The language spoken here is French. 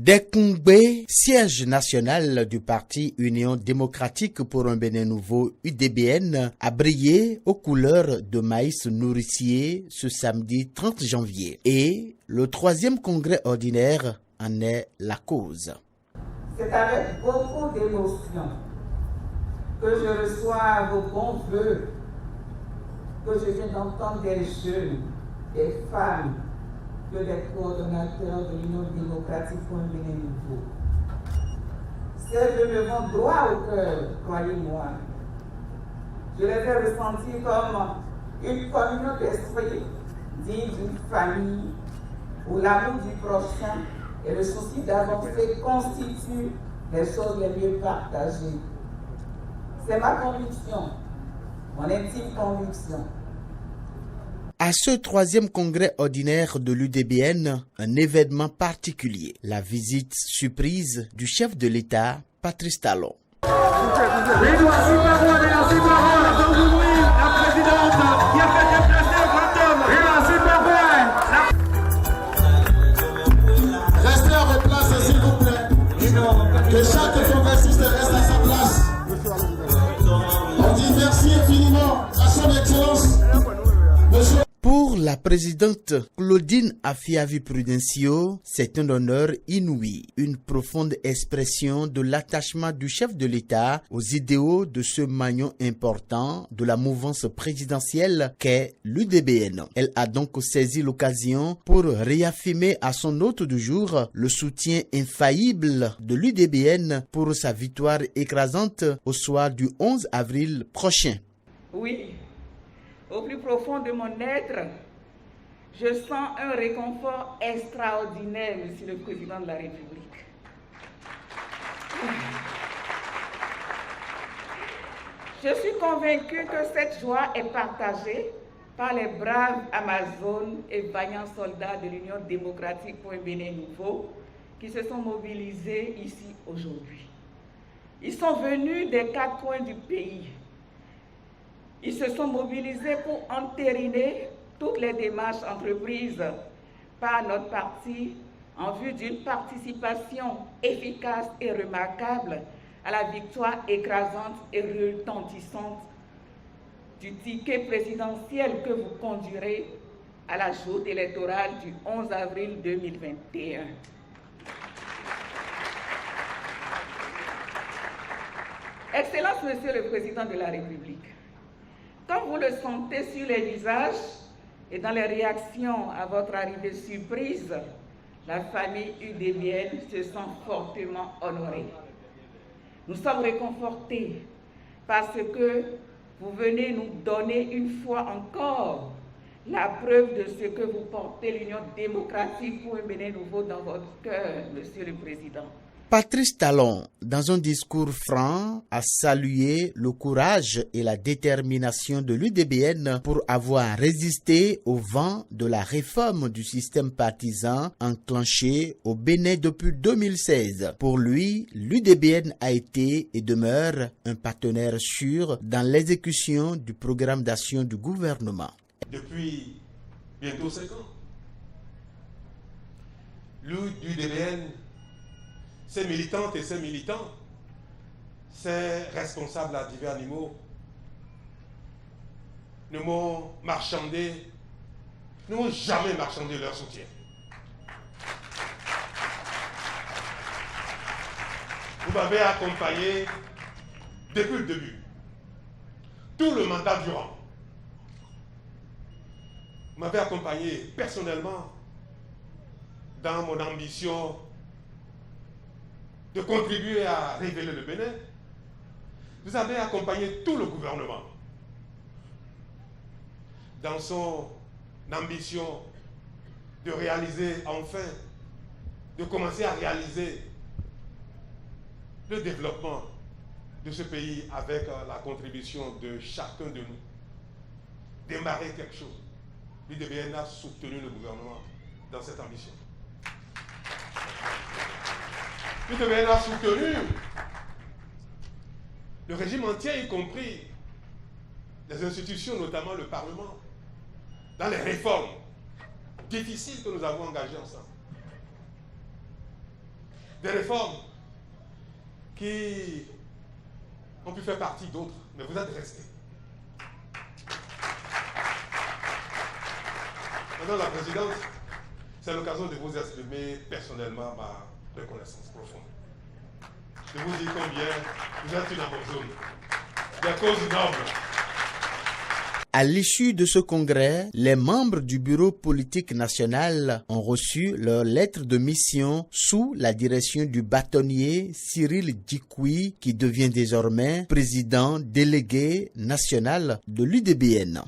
Dekungbe, siège national du parti Union démocratique pour un Bénin nouveau UDBN, a brillé aux couleurs de maïs nourricier ce samedi 30 janvier. Et le 3e congrès ordinaire en est la cause. C'est avec beaucoup d'émotion que je reçois vos bons vœux, que je viens d'entendre des jeunes, des femmes, que des coordonnateurs de l'Union démocratique pour un Bénin nouveau. Ces vœux me vont droit au cœur, croyez-moi. Je les ai ressentis comme une communion d'esprit digne d'une famille où l'amour du prochain et le souci d'avancer constituent les choses les mieux partagées. C'est ma conviction, mon intime conviction. À ce 3e congrès ordinaire de l'UDBN, un événement particulier, la visite surprise du chef de l'État, Patrice Talon. Restez à vos places, s'il vous plaît. Que chaque congressiste reste à sa place. On dit merci infiniment à son Excellence, Monsieur. Pour la présidente Claudine Afiavi Prudencio, c'est un honneur inouï, une profonde expression de l'attachement du chef de l'État aux idéaux de ce maillon important de la mouvance présidentielle qu'est l'UDBN. Elle a donc saisi l'occasion pour réaffirmer à son hôte du jour le soutien infaillible de l'UDBN pour sa victoire écrasante au soir du 11 avril prochain. Oui. Au plus profond de mon être, je sens un réconfort extraordinaire, Monsieur le Président de la République. Je suis convaincu que cette joie est partagée par les braves Amazones et vaillants soldats de l'Union démocratique pour un Bénin nouveau qui se sont mobilisés ici aujourd'hui. Ils sont venus des 4 coins du pays. Ils se sont mobilisés pour entériner toutes les démarches entreprises par notre parti en vue d'une participation efficace et remarquable à la victoire écrasante et retentissante du ticket présidentiel que vous conduirez à la joute électorale du 11 avril 2021. Excellence, Monsieur le Président de la République, comme vous le sentez sur les visages et dans les réactions à votre arrivée surprise, la famille UDBN se sent fortement honorée. Nous sommes réconfortés parce que vous venez nous donner une fois encore la preuve de ce que vous portez l'Union démocratique pour un Bénin nouveau dans votre cœur, Monsieur le Président. Patrice Talon, dans un discours franc, a salué le courage et la détermination de l'UDBN pour avoir résisté au vent de la réforme du système partisan enclenché au Bénin depuis 2016. Pour lui, l'UDBN a été et demeure un partenaire sûr dans l'exécution du programme d'action du gouvernement. Depuis bientôt 5 ans, l'UDBN, ses militantes et ses militants, ses responsables à divers niveaux, ne m'ont jamais marchandé leur soutien. Vous m'avez accompagné depuis le début, tout le mandat durant. Vous m'avez accompagné personnellement dans mon ambition de contribuer à révéler le Bénin. Vous avez accompagné tout le gouvernement dans son ambition de réaliser enfin, de commencer à réaliser le développement de ce pays avec la contribution de chacun de nous. Démarrer quelque chose. L'UDBN a soutenu le gouvernement dans cette ambition. L'UDBN a soutenu le régime entier, y compris les institutions, notamment le Parlement, dans les réformes difficiles que nous avons engagées ensemble. des réformes qui ont pu faire partie d'autres, mais vous êtes restés. Madame la Présidente, c'est l'occasion de vous exprimer personnellement ma reconnaissance profonde. Je vous dis combien vous êtes une Amazone, des causes nobles. À l'issue de ce congrès, les membres du bureau politique national ont reçu leur lettre de mission sous la direction du bâtonnier Cyril Djikoui, qui devient désormais président délégué national de l'UDBN.